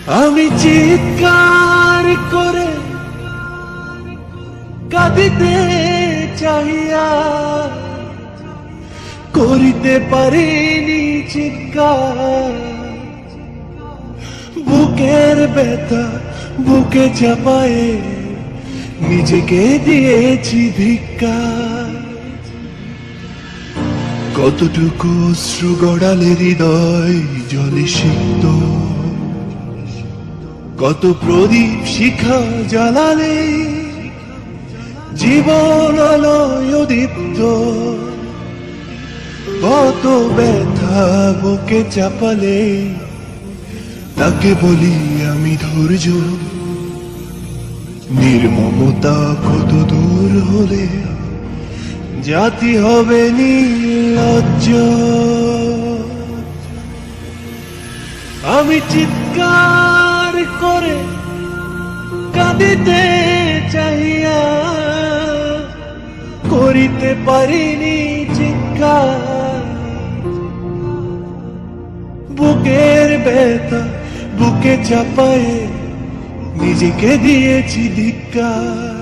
আমি চিৎকার করে কাঁদিতে চাহিয়া করিতে পারিনি চিৎকার। বুকের ব্যথা বুকে চাপায়ে নিজেকে দিয়েছি ধিক্কার। কতটুকু অশ্রু গড়ালে হৃদয় জলে সিক্ত, কত প্রদীপ শিখা জ্বালালে জীবন আলোয় দীপ্ত। কত ব্যথা বুকে চাপালে তাকে বলি আমি ধৈর্য। নির্মমতা কত দূর হলে জাতি হবে নির্লজ্জ। আমি চিৎকার করে কাঁদিতে চাহিয়া করিতে পারিনি চিৎকার। বুকের ব্যথা বুকে চাপায়ে নিজেকে দিয়েছি ধিক্কার।